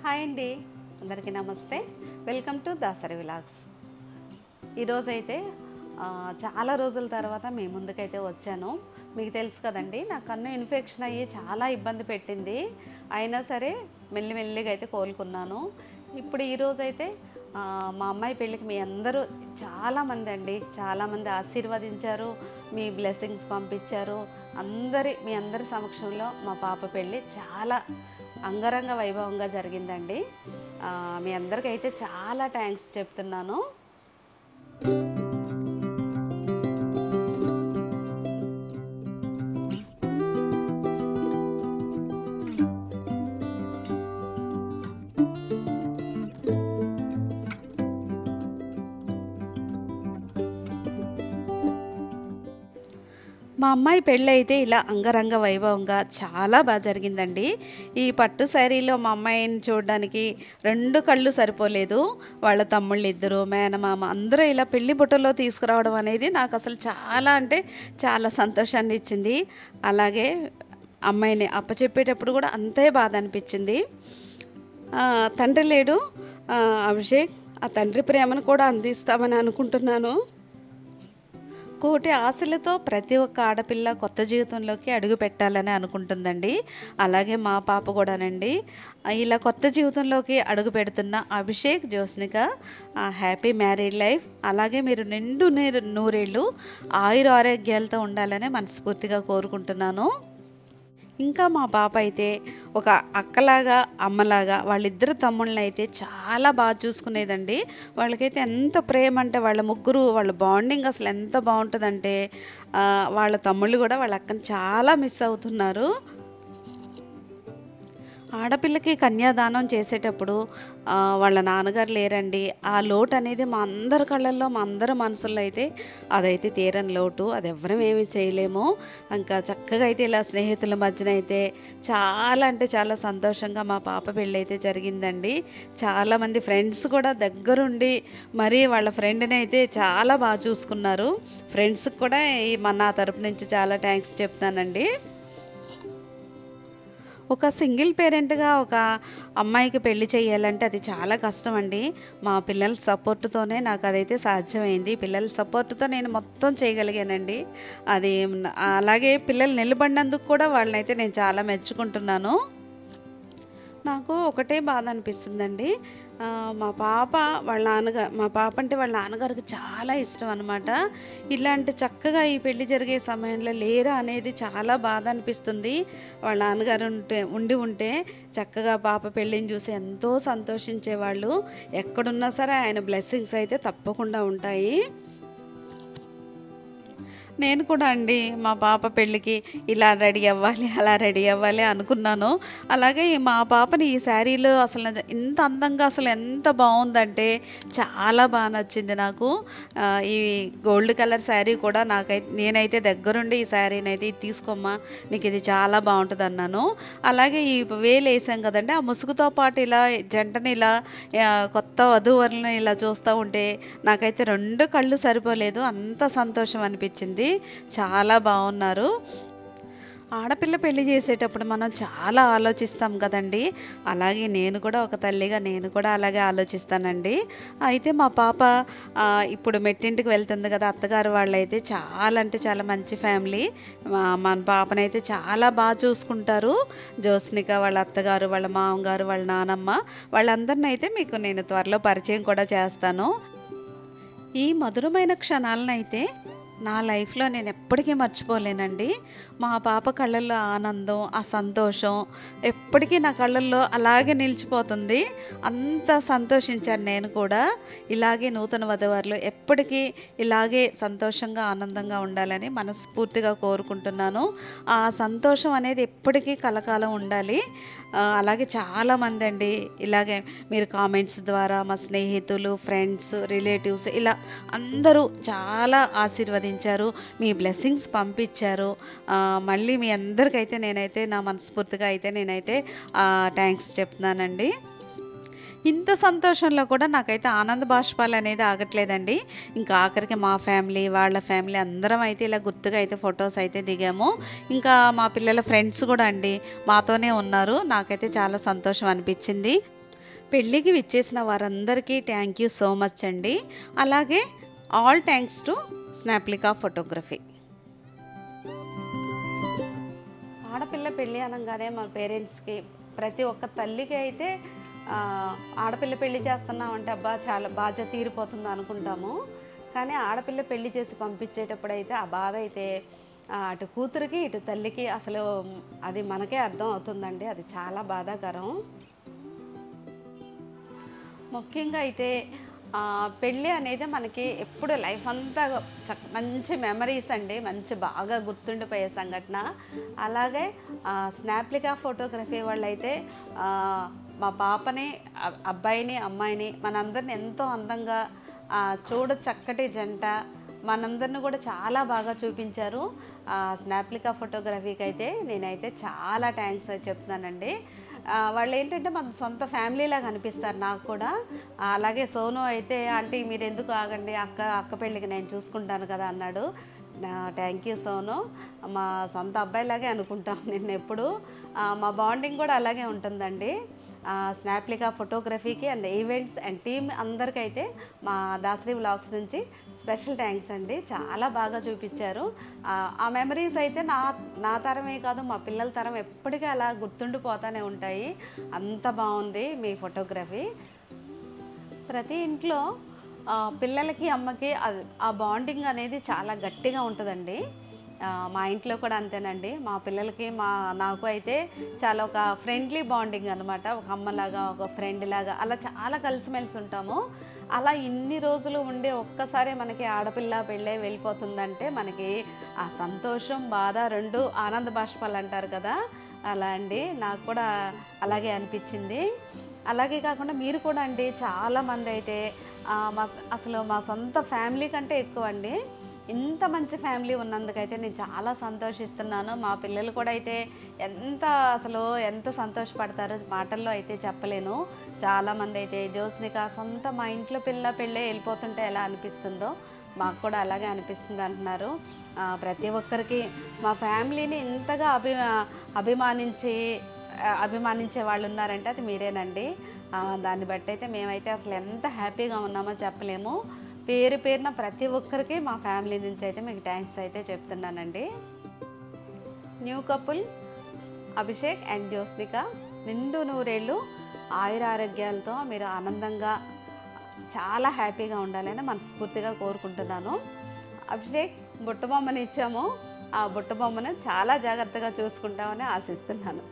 Hi అండి, అందరికీ నమస్తే. Welcome to Dasari vlogs. ఈరోజైతే చాలా రోజుల తర్వాత మీ ముందుకైతే వచ్చాను. మీకు తెలుసు కదండి, నా కన్ను ఇన్ఫెక్షన్ అయ్యి చాలా ఇబ్బంది పెట్టింది. అయినా సరే మెల్లిమెల్లిగా అయితే కోలుకున్నాను. ఇప్పుడు ఈరోజైతే మా అమ్మాయి పెళ్ళికి మీ అందరూ చాలామంది ఆశీర్వదించారు, మీ బ్లెస్సింగ్స్ పంపించారు. మీ అందరి సమక్షంలో మా పాప పెళ్ళి చాలా అంగరంగ వైభవంగా జరిగిందండి. మీ అందరికైతే చాలా థ్యాంక్స్ చెప్తున్నాను. మా అమ్మాయి పెళ్ళి అయితే ఇలా అంగరంగ వైభవంగా చాలా బాగా జరిగిందండి. ఈ పట్టు శారీలో మా అమ్మాయిని చూడడానికి 2 కళ్ళు సరిపోలేదు. వాళ్ళ తమ్ముళ్ళు ఇద్దరు, మేనమామ అందరూ ఇలా పెళ్లి బుట్టలో తీసుకురావడం అనేది నాకు అసలు చాలా అంటే చాలా సంతోషాన్ని ఇచ్చింది. అలాగే అమ్మాయిని అప్పచెప్పేటప్పుడు కూడా అంతే బాధ అనిపించింది. తండ్రి లేడు అభిషేక్, ఆ తండ్రి ప్రేమను కూడా అందిస్తామని అనుకుంటున్నాను. కోటి ఆశలతో ప్రతి ఒక్క ఆడపిల్ల కొత్త జీవితంలోకి అడుగు పెట్టాలని అనుకుంటుందండి. అలాగే మా పాప కూడానండి. ఇలా కొత్త జీవితంలోకి అడుగు పెడుతున్న అభిషేక్, జ్యోత్స్నిక హ్యాపీ మ్యారీడ్ లైఫ్. అలాగే మీరు నిండు నూరేళ్ళు ఆయుర ఆరోగ్యాలతో ఉండాలని మనస్ఫూర్తిగా కోరుకుంటున్నాను. ఇంకా మా పాప అయితే ఒక అక్కలాగా అమ్మలాగా వాళ్ళిద్దరు తమ్ముళ్ళని అయితే చాలా బాగా చూసుకునేదండి. వాళ్ళకైతే ఎంత ప్రేమ అంటే వాళ్ళ బాండింగ్ అసలు ఎంత బాగుంటుందంటే వాళ్ళ తమ్ముళ్ళు కూడా వాళ్ళ అక్కని చాలా మిస్ అవుతున్నారు. ఆడపిల్లకి కన్యాదానం చేసేటప్పుడు వాళ్ళ నాన్నగారు లేరండి. ఆ లోటు అనేది మా అందరి కళ్ళల్లో, మా అందరి మనసుల్లో అయితే అదైతే తీరని లోటు. అది ఎవరం ఏమీ చేయలేము. ఇంకా చక్కగా అయితే ఇలా స్నేహితుల మధ్యన అయితే చాలా అంటే చాలా సంతోషంగా మా పాప పెళ్ళి అయితే జరిగిందండి. చాలామంది ఫ్రెండ్స్ కూడా దగ్గరుండి మరీ వాళ్ళ ఫ్రెండ్ని అయితే చాలా బాగా చూసుకున్నారు. ఫ్రెండ్స్కి కూడా నా తరపు నుంచి చాలా థ్యాంక్స్ చెప్తానండి. ఒక సింగిల్ పేరెంట్గా ఒక అమ్మాయికి పెళ్లి చేయాలంటే అది చాలా కష్టం అండి. మా పిల్లల సపోర్టుతోనే నాకు అదైతే సాధ్యమైంది. పిల్లల సపోర్టుతో నేను మొత్తం చేయగలిగానండి. అది అలాగే పిల్లలు నిలబడినందుకు కూడా వాళ్ళనైతే నేను చాలా మెచ్చుకుంటున్నాను. నాకు ఒకటే బాధ అనిపిస్తుందండి. మా పాప అంటే వాళ్ళ నాన్నగారికి చాలా ఇష్టం అనమాట. ఇలాంటి చక్కగా ఈ పెళ్లి జరిగే సమయంలో లేరా అనేది చాలా బాధ అనిపిస్తుంది. వాళ్ళ నాన్నగారు ఉంటే చక్కగా పాప పెళ్ళిని చూసి ఎంతో సంతోషించేవాళ్ళు. ఎక్కడున్నా సరే ఆయన బ్లెస్సింగ్స్ అయితే తప్పకుండా ఉంటాయి. నేను కూడా అండి మా పాప పెళ్ళికి ఇలా రెడీ అవ్వాలి, అలా రెడీ అవ్వాలి అనుకున్నాను. అలాగే మా పాపని ఈ శారీలో అసలు ఇంత అందంగా అసలు ఎంత బాగుందంటే చాలా బాగా నచ్చింది నాకు. ఈ గోల్డ్ కలర్ శారీ కూడా నేనైతే దగ్గరుండి ఈ శారీని అయితే ఇది తీసుకోమ్మా, నీకు ఇది చాలా బాగుంటుంది అన్నాను. అలాగే ఈ వేలు వేసాం కదండి, ఆ ముసుగుతో పాటు ఇలా జంటని ఇలా కొత్త వధూవరులను ఇలా చూస్తూ ఉంటే నాకైతే 2 కళ్ళు సరిపోలేదు, అంత సంతోషం అనిపించింది. చాలా బాగున్నారు. ఆడపిల్ల పెళ్లి చేసేటప్పుడు మనం చాలా ఆలోచిస్తాం కదండి. అలాగే నేను కూడా ఒక తల్లిగా నేను కూడా అలాగే ఆలోచిస్తానండి. అయితే మా పాప ఇప్పుడు మెట్టింటికి వెళ్తుంది కదా, అత్తగారు వాళ్ళైతే చాలా అంటే చాలా మంచి ఫ్యామిలీ. మన పాపనైతే చాలా బాగా చూసుకుంటారు. జ్యోత్స్నిక వాళ్ళ అత్తగారు, వాళ్ళ మామగారు, వాళ్ళ నానమ్మ, వాళ్ళందరినీ అయితే మీకు నేను త్వరలో పరిచయం కూడా చేస్తాను. ఈ మధురమైన క్షణాలనైతే నా లైఫ్లో నేను ఎప్పటికీ మర్చిపోలేనండి. మా పాప కళ్ళల్లో ఆనందం, ఆ సంతోషం ఎప్పటికీ నా కళ్ళల్లో అలాగే నిలిచిపోతుంది. అంత సంతోషించాను నేను కూడా. ఇలాగే నూతన వధూవరులు ఎప్పటికీ ఇలాగే సంతోషంగా ఆనందంగా ఉండాలని మనస్ఫూర్తిగా కోరుకుంటున్నాను. ఆ సంతోషం అనేది ఎప్పటికీ కలకాలం ఉండాలి. అలాగే చాలామంది అండి ఇలాగే మీరు కామెంట్స్ ద్వారా మా స్నేహితులు, ఫ్రెండ్స్, రిలేటివ్స్ ఇలా అందరూ చాలా ఆశీర్వదించారు, మీ బ్లెస్సింగ్స్ పంపించారు. మళ్ళీ మీ అందరికైతే నేనైతే నా మనస్ఫూర్తిగా అయితే నేనైతే థ్యాంక్స్ చెప్తున్నానండి. ఇంత సంతోషంలో కూడా నాకైతే ఆనంద బాష్పాలు అనేది ఆగట్లేదండి. ఇంకా ఆఖరికి మా ఫ్యామిలీ, వాళ్ళ ఫ్యామిలీ అందరం అయితే ఇలా గుర్తుగా అయితే ఫొటోస్ అయితే దిగాము. ఇంకా మా పిల్లల ఫ్రెండ్స్ కూడా అండి మాతోనే ఉన్నారు. నాకైతే చాలా సంతోషం అనిపించింది. పెళ్ళికి విచ్చేసిన వారందరికీ థ్యాంక్ యూ సో మచ్ అండి. అలాగే ఆల్ థ్యాంక్స్ టు స్నాప్లికా ఫోటోగ్రఫీ. ఆడపిల్ల పెళ్ళి అనగానే మన పేరెంట్స్కి, ప్రతి ఒక్క తల్లికి అయితే ఆడపిల్ల పెళ్లి చేస్తున్నామంటే అబ్బా చాలా బాధ్యత తీరిపోతుంది అనుకుంటాము. కానీ ఆడపిల్ల పెళ్లి చేసి పంపించేటప్పుడు అయితే ఆ బాధ అయితే అటు కూతురికి ఇటు తల్లికి అసలు అది మనకే అర్థం అవుతుందండి. అది చాలా బాధాకరం. ముఖ్యంగా అయితే పెళ్ళి అనేది మనకి ఎప్పుడు లైఫ్ అంతా మంచి మెమరీస్ అండి, మంచి బాగా గుర్తుండిపోయే సంఘటన. అలాగే స్నాప్లికా ఫోటోగ్రఫీ వాళ్ళైతే మా పాపని, అబ్బాయిని, అమ్మాయిని మనందరిని ఎంతో అందంగా చూడ చక్కటి జంట మనందరిని కూడా చాలా బాగా చూపించారు. స్నాప్లికా ఫోటోగ్రఫీకి అయితే నేనైతే చాలా థ్యాంక్స్ చెప్తున్నానండి. వాళ్ళు ఏంటంటే మన సొంత ఫ్యామిలీలాగా అనిపిస్తారు నాకు కూడా. అలాగే సోను అయితే ఆంటీ మీరు ఎందుకు ఆగండి, అక్క పెళ్ళికి నేను చూసుకుంటాను కదా అన్నాడు. Thank you Sonu. మా సొంత అబ్బాయిలాగే అనుకుంటాం నేను ఎప్పుడు. మా బాండింగ్ కూడా అలాగే ఉంటుందండి. స్నాప్లికా ఫోటోగ్రఫీకి అండ్ ఈవెంట్స్ అండ్ టీమ్ అందరికైతే మా దాసరి వ్లాగ్స్ నుంచి స్పెషల్ థ్యాంక్స్ అండి. చాలా బాగా చూపించారు. ఆ మెమరీస్ అయితే నా తరమే కాదు, మా పిల్లల తరం ఎప్పటికీ అలా గుర్తుండిపోతూనే ఉంటాయి. అంత బాగుంది మీ ఫోటోగ్రఫీ. ప్రతి ఇంట్లో పిల్లలకి, అమ్మకి ఆ బాండింగ్ అనేది చాలా గట్టిగా ఉంటుందండి. మా ఇంట్లో కూడా అంతేనండి. మా పిల్లలకి నాకు అయితే చాలా ఒక ఫ్రెండ్లీ బాండింగ్ అనమాట. ఒక అమ్మలాగా, ఒక ఫ్రెండ్ లాగా అలా చాలా కలిసిమెలిసి ఉంటాము. అలా ఇన్ని రోజులు ఉండి ఒక్కసారి మనకి ఆడపిల్ల పెళ్ళే వెళ్ళిపోతుందంటే మనకి ఆ సంతోషం, బాధ రెండు ఆనంద బాష్పాలు అంటారు కదా, అలా అండి. నాకు కూడా అలాగే అనిపించింది. అలాగే కాకుండా మీరు కూడా అండి చాలామంది అయితే అసలు మా సొంత ఫ్యామిలీ కంటే ఎక్కువ అండి. ఇంత మంచి ఫ్యామిలీ ఉన్నందుకైతే నేను చాలా సంతోషిస్తున్నాను. మా పిల్లలు కూడా అయితే ఎంత సంతోషపడతారో మాటల్లో అయితే చెప్పలేను. చాలామంది అయితే జ్యోత్స్నిక సొంత మా ఇంట్లో పెళ్ళే వెళ్ళిపోతుంటే ఎలా అనిపిస్తుందో మాకు కూడా అలాగే అనిపిస్తుంది అంటున్నారు. ప్రతి ఒక్కరికి మా ఫ్యామిలీని ఇంతగా అభిమానించే వాళ్ళు ఉన్నారంటే అది మీరేనండి. దాన్ని బట్టి అయితే మేమైతే అసలు ఎంత హ్యాపీగా ఉన్నామో చెప్పలేము. పేరున ప్రతి ఒక్కరికి మా ఫ్యామిలీ నుంచి అయితే మీకు థ్యాంక్స్ అయితే చెప్తున్నానండి. న్యూ కపుల్ అభిషేక్ అండ్ జ్యోత్స్నిక నిండు నూరేళ్ళు ఆయురారోగ్యాలతో మీరు ఆనందంగా చాలా హ్యాపీగా ఉండాలని మనస్ఫూర్తిగా కోరుకుంటున్నాను. అభిషేక్ బుట్ట బొమ్మని ఇచ్చాము. ఆ బుట్ట బొమ్మను చాలా జాగ్రత్తగా చూసుకుంటామని ఆశిస్తున్నాను.